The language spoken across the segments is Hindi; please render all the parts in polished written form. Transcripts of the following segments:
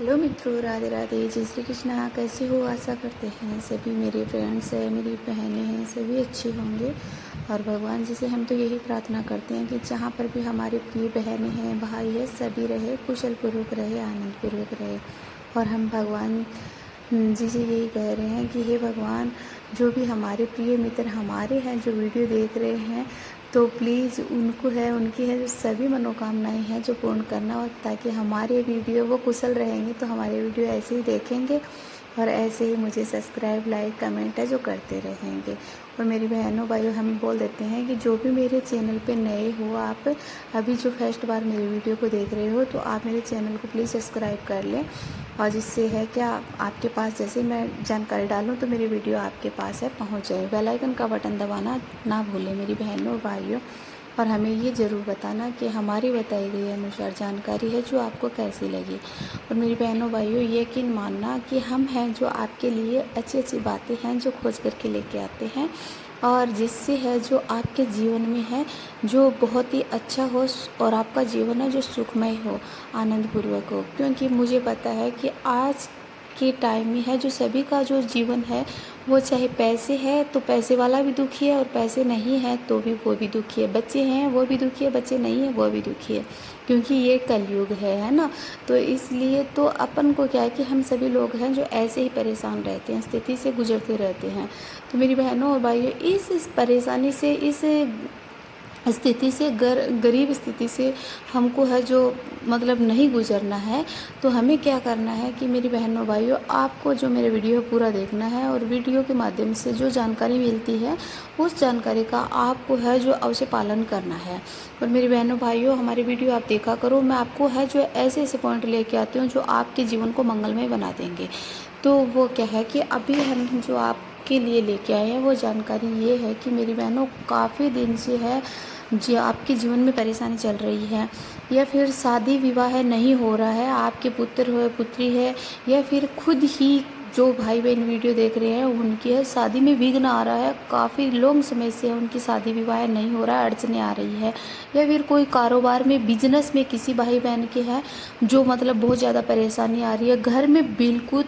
हेलो मित्रों, राधे राधे, जय श्री कृष्णा। कैसे हो? आशा करते हैं सभी मेरे फ्रेंड्स हैं, मेरी बहनें हैं, सभी अच्छे होंगे। और भगवान जी से हम तो यही प्रार्थना करते हैं कि जहाँ पर भी हमारे प्रिय बहनें हैं, भाई है, सभी रहे कुशल पूर्वक रहे, आनंद पूर्वक रहे। और हम भगवान जी से यही कह रहे हैं कि हे भगवान, जो भी हमारे प्रिय मित्र हमारे हैं जो वीडियो देख रहे हैं, तो प्लीज़ उनको है, उनकी है जो सभी मनोकामनाएं हैं जो पूर्ण करना, और ताकि हमारे वीडियो वो कुशल रहेंगे तो हमारे वीडियो ऐसे ही देखेंगे और ऐसे ही मुझे सब्सक्राइब, लाइक, कमेंट है जो करते रहेंगे। और मेरी बहनों भाइयों, हम बोल देते हैं कि जो भी मेरे चैनल पे नए हो, आप अभी जो फर्स्ट बार मेरे वीडियो को देख रहे हो, तो आप मेरे चैनल को प्लीज़ सब्सक्राइब कर लें। और जिससे है क्या, आपके पास जैसे मैं जानकारी डालूँ तो मेरी वीडियो आपके पास है पहुंच जाए। बेल आइकन का बटन दबाना ना भूलें मेरी बहनों भाइयों। और हमें ये ज़रूर बताना कि हमारी बताई गई अनुसार जानकारी है जो आपको कैसी लगी। और मेरी बहनों भाइयों, यकीन मानना कि हम हैं जो आपके लिए अच्छी अच्छी बातें हैं जो खोज करके लेके आते हैं, और जिससे है जो आपके जीवन में है जो बहुत ही अच्छा हो, और आपका जीवन है जो सुखमय हो, आनंदपूर्वक हो। क्योंकि मुझे पता है कि आज के टाइम में है जो सभी का जो जीवन है, वो चाहे पैसे है तो पैसे वाला भी दुखी है, और पैसे नहीं है तो भी वो भी दुखी है। बच्चे हैं वो भी दुखी है, बच्चे नहीं है वो भी दुखी है, क्योंकि ये कलयुग है ना। तो इसलिए तो अपन को क्या है कि हम सभी लोग हैं जो ऐसे ही परेशान रहते हैं, स्थिति से गुजरते रहते हैं। तो मेरी बहनों और भाइयों, इस परेशानी से, इस स्थिति से, गरीब स्थिति से हमको है जो मतलब नहीं गुजरना है। तो हमें क्या करना है कि मेरी बहनों भाइयों, आपको जो मेरे वीडियो पूरा देखना है, और वीडियो के माध्यम से जो जानकारी मिलती है उस जानकारी का आपको है जो अवश्य पालन करना है। और मेरी बहनों भाइयों, हमारी वीडियो आप देखा करो। मैं आपको है जो ऐसे ऐसे पॉइंट लेके आती हूँ जो आपके जीवन को मंगलमय बना देंगे। तो वो क्या है कि अभी हम जो आपके लिए लेके आए हैं वो जानकारी ये है कि मेरी बहनों, काफ़ी दिन से है जी आपके जीवन में परेशानी चल रही है, या फिर शादी विवाह नहीं हो रहा है, आपके पुत्र हो पुत्री है, या फिर खुद ही जो भाई बहन वीडियो देख रहे हैं उनकी है शादी में विघ्न आ रहा है, काफ़ी लॉन्ग समय से उनकी शादी विवाह नहीं हो रहा है, अड़चने आ रही है। या फिर कोई कारोबार में, बिजनेस में किसी भाई बहन के है जो मतलब बहुत ज़्यादा परेशानी आ रही है। घर में बिल्कुल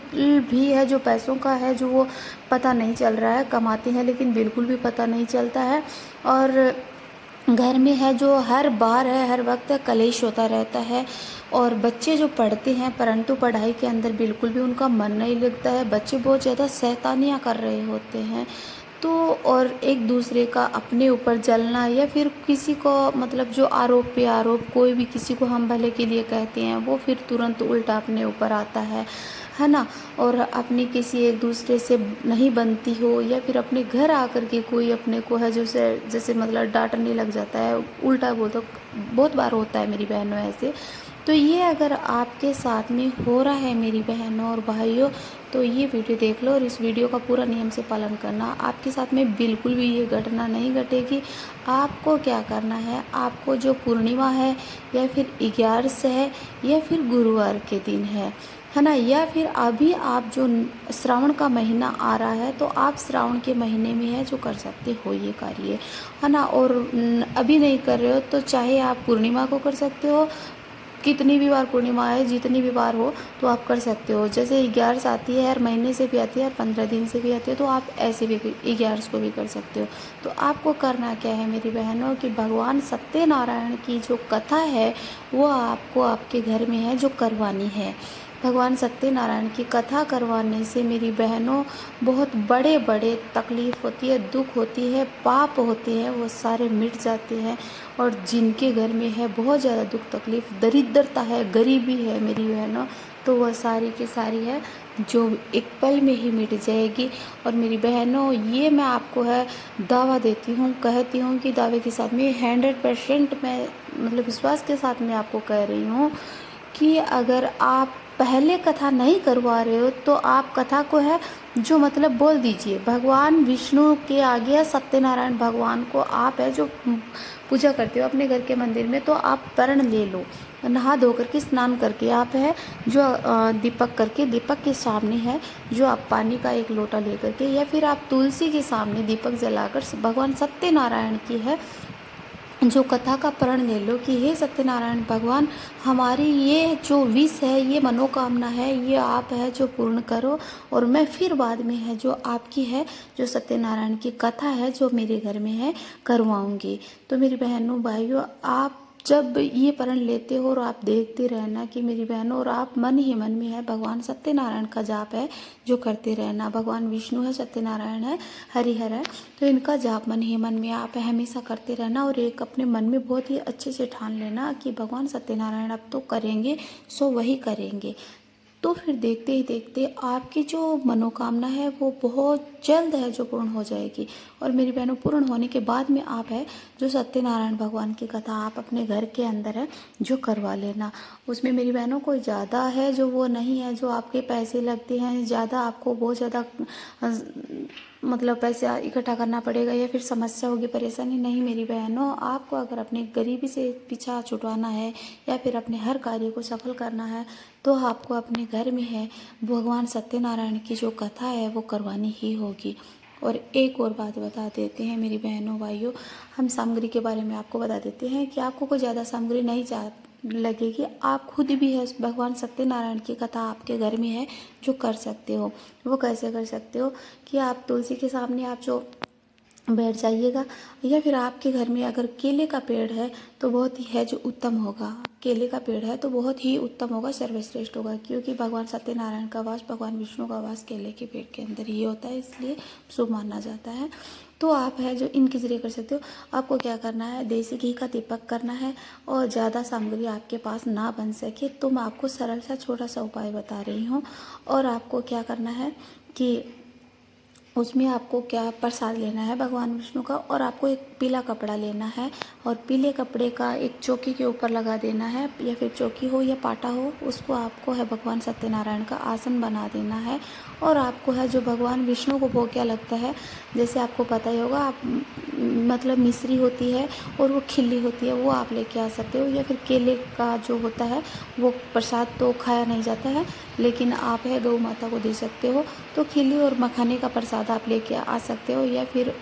भी है जो पैसों का है जो वो पता नहीं चल रहा है, कमाते हैं लेकिन बिल्कुल भी पता नहीं चलता है। और घर में है जो हर बार है, हर वक्त कलेश होता रहता है। और बच्चे जो पढ़ते हैं परंतु पढ़ाई के अंदर बिल्कुल भी उनका मन नहीं लगता है, बच्चे बहुत ज़्यादा शैतानियाँ कर रहे होते हैं। तो और एक दूसरे का अपने ऊपर जलना, या फिर किसी को मतलब जो आरोप पे आरोप, कोई भी किसी को हम भले के लिए कहते हैं वो फिर तुरंत उल्टा अपने ऊपर आता है ना। और अपनी किसी एक दूसरे से नहीं बनती हो, या फिर अपने घर आकर के कोई अपने को है जैसे जैसे मतलब डांटने लग जाता है, उल्टा बोल दो, बहुत बार होता है मेरी बहनों ऐसे। तो ये अगर आपके साथ में हो रहा है मेरी बहनों और भाइयों, तो ये वीडियो देख लो और इस वीडियो का पूरा नियम से पालन करना। आपके साथ में बिल्कुल भी ये घटना नहीं घटेगी। आपको क्या करना है, आपको जो पूर्णिमा है, या फिर 11 है, या फिर गुरुवार के दिन है ना, या फिर अभी आप जो श्रावण का महीना आ रहा है, तो आप श्रावण के महीने में है जो कर सकते हो ये कार्य, है ना। और अभी नहीं कर रहे हो तो चाहे आप पूर्णिमा को कर सकते हो, कितनी भी बार पूर्णिमा है, जितनी भी बार हो तो आप कर सकते हो। जैसे 11 आती है, हर महीने से भी आती है, हर 15 दिन से भी आती है, तो आप ऐसे भी 11 को भी कर सकते हो। तो आपको करना क्या है मेरी बहनों कि भगवान सत्यनारायण की जो कथा है वो आपको आपके घर में है जो करवानी है। भगवान सत्यनारायण की कथा करवाने से मेरी बहनों, बहुत बड़े बड़े तकलीफ़ होती है, दुख होती है, पाप होते हैं, वो सारे मिट जाते हैं। और जिनके घर में है बहुत ज़्यादा दुख तकलीफ़, दरिद्रता है, गरीबी है मेरी बहनों, तो वह सारी की सारी है जो एक पल में ही मिट जाएगी। और मेरी बहनों, ये मैं आपको है दावा देती हूँ, कहती हूँ कि दावे के साथ में 100% मैं मतलब विश्वास के साथ में आपको कह रही हूँ कि अगर आप पहले कथा नहीं करवा रहे हो तो आप कथा को है जो मतलब बोल दीजिए। भगवान विष्णु के आगे, सत्यनारायण भगवान को आप है जो पूजा करते हो अपने घर के मंदिर में, तो आप प्रण ले लो, नहा धो करके स्नान करके आप है जो दीपक करके, दीपक के सामने है जो आप पानी का एक लोटा ले करके, या फिर आप तुलसी के सामने दीपक जलाकर भगवान सत्यनारायण की है जो कथा का प्रण ले लो कि हे सत्यनारायण भगवान, हमारी ये जो विश है, ये मनोकामना है, ये आप है जो पूर्ण करो, और मैं फिर बाद में है जो आपकी है, जो सत्यनारायण की कथा है जो मेरे घर में है, करवाऊंगी। तो मेरी बहनों भाइयों, आप जब ये प्रण लेते हो और आप देखते रहना कि मेरी बहनों, और आप मन ही मन में है भगवान सत्यनारायण का जाप है जो करते रहना। भगवान विष्णु है, सत्यनारायण है, हरिहर है, तो इनका जाप मन ही मन में आप हमेशा करते रहना। और एक अपने मन में बहुत ही अच्छे से ठान लेना कि भगवान सत्यनारायण अब तो करेंगे, सो वही करेंगे। तो फिर देखते ही देखते आपकी जो मनोकामना है वो बहुत जल्द है जो पूर्ण हो जाएगी। और मेरी बहनों, पूर्ण होने के बाद में आप है जो सत्यनारायण भगवान की कथा आप अपने घर के अंदर है जो करवा लेना। उसमें मेरी बहनों कोई ज़्यादा है जो वो नहीं है जो आपके पैसे लगते हैं, ज़्यादा आपको बहुत ज़्यादा मतलब पैसे इकट्ठा करना पड़ेगा या फिर समस्या होगी, परेशानी नहीं मेरी बहनों। आपको अगर अपनी गरीबी से पीछा छुड़वाना है या फिर अपने हर कार्य को सफल करना है, तो आपको अपने घर में है भगवान सत्यनारायण की जो कथा है वो करवानी ही होगी। और एक और बात बता देते हैं मेरी बहनों भाइयों, हम सामग्री के बारे में आपको बता देते हैं कि आपको कोई ज़्यादा सामग्री नहीं लगेगी। आप खुद भी है भगवान सत्यनारायण की कथा आपके घर में है जो कर सकते हो। वो कैसे कर सकते हो कि आप तुलसी के सामने आप जो बैठ जाइएगा, या फिर आपके घर में अगर केले का पेड़ है तो बहुत ही है जो उत्तम होगा। केले का पेड़ है तो बहुत ही उत्तम होगा, सर्वश्रेष्ठ होगा, क्योंकि भगवान सत्यनारायण का वास, भगवान विष्णु का वास केले के पेड़ के अंदर ही होता है, इसलिए शुभ माना जाता है। तो आप है जो इनके जरिए कर सकते हो। आपको क्या करना है, देसी घी का दीपक करना है, और ज़्यादा सामग्री आपके पास ना बन सके तो मैं आपको सरल सा छोटा सा उपाय बता रही हूँ। और आपको क्या करना है कि उसमें आपको क्या प्रसाद लेना है भगवान विष्णु का, और आपको एक पीला कपड़ा लेना है, और पीले कपड़े का एक चौकी के ऊपर लगा देना है, या फिर चौकी हो या पाटा हो, उसको आपको है भगवान सत्यनारायण का आसन बना देना है। और आपको है जो भगवान विष्णु को भोग क्या लगता है, जैसे आपको पता ही होगा, आप मतलब मिश्री होती है और वो खिल्ली होती है, वो आप लेके आ सकते हो, या फिर केले का जो होता है वो प्रसाद तो खाया नहीं जाता है, लेकिन आप है गौ माता को दे सकते हो। तो खिल्ली और मखाने का प्रसाद आप लेके आ सकते हो, या फिर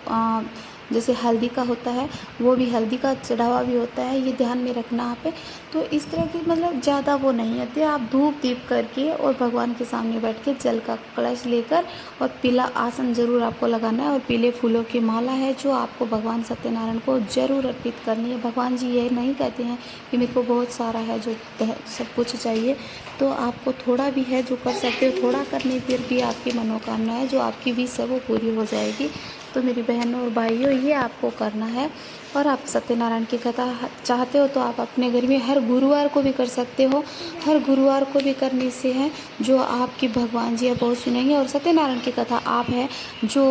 जैसे हल्दी का होता है, वो भी हल्दी का चढ़ावा भी होता है, ये ध्यान में रखना आप है। तो इस तरह की मतलब ज़्यादा वो नहीं आती, आप धूप दीप करके और भगवान के सामने बैठ के जल का कलश लेकर और पीला आसन जरूर आपको लगाना है, और पीले फूलों की माला है जो आपको भगवान सत्यनारायण को जरूर अर्पित करनी है। भगवान जी ये नहीं कहते हैं कि मेरे को बहुत सारा है जो सब कुछ चाहिए, तो आपको थोड़ा भी है जो कर सकते हो, थोड़ा करने पर भी आपकी मनोकामना है जो आपकी विश है वो पूरी हो जाएगी। तो मेरी बहनों और भाइयों, ये आपको करना है। और आप सत्यनारायण की कथा चाहते हो तो आप अपने घर में हर गुरुवार को भी कर सकते हो। हर गुरुवार को भी करने से है जो आपकी भगवान जी है बहुत सुनेंगे। और सत्यनारायण की कथा आप है जो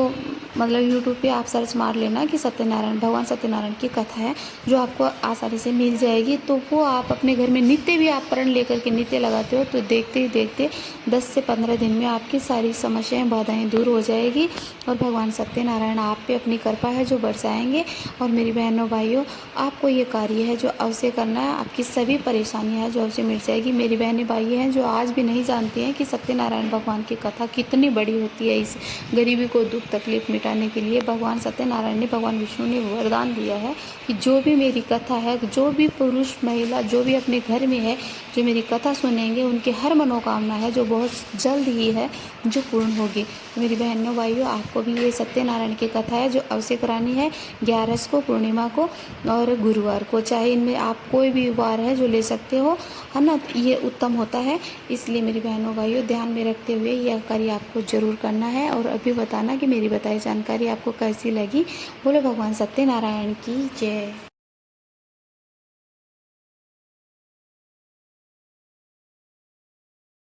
मतलब यूट्यूब पे आप सर्च मार लेना कि सत्यनारायण, भगवान सत्यनारायण की कथा है जो आपको आसानी से मिल जाएगी। तो वो आप अपने घर में नित्य भी आप प्रण लेकर के नित्य लगाते हो तो देखते ही देखते 10 से 15 दिन में आपकी सारी समस्याएं, बाधाएं दूर हो जाएगी, और भगवान सत्यनारायण आप पे अपनी कृपा है जो बरसाएंगे। और मेरी बहनों भाइयों, आपको ये कार्य है जो अवश्य करना है, आपकी सभी परेशानियां हैं जो अवश्य मिट जाएगी। मेरी बहनें भाई हैं जो आज भी नहीं जानती हैं कि सत्यनारायण भगवान की कथा कितनी बड़ी होती है। इस गरीबी को, दुख तकलीफ मिटाने के लिए भगवान सत्यनारायण ने, भगवान विष्णु ने वरदान दिया है कि जो भी मेरी कथा है, जो भी पुरुष महिला जो भी अपने घर में है जो मेरी कथा सुनेंगे, उनकी हर मनोकामना है जो बहुत जल्द ही है जो पूर्ण होगी। मेरी बहनों भाइयों, आपको भी ये सत्यनारायण की कथा है जो अवश्य करानी है 11 को, पूर्णिमा को और गुरुवार को। चाहे इनमें आप कोई भी वार है जो ले सकते हो, है ना, ये उत्तम होता है। इसलिए मेरी बहनों भाइयों, ध्यान में रखते हुए यह कार्य आपको जरूर करना है। और अभी बताना कि मेरी बताई जानकारी आपको कैसी लगी। बोलो भगवान सत्यनारायण की जय।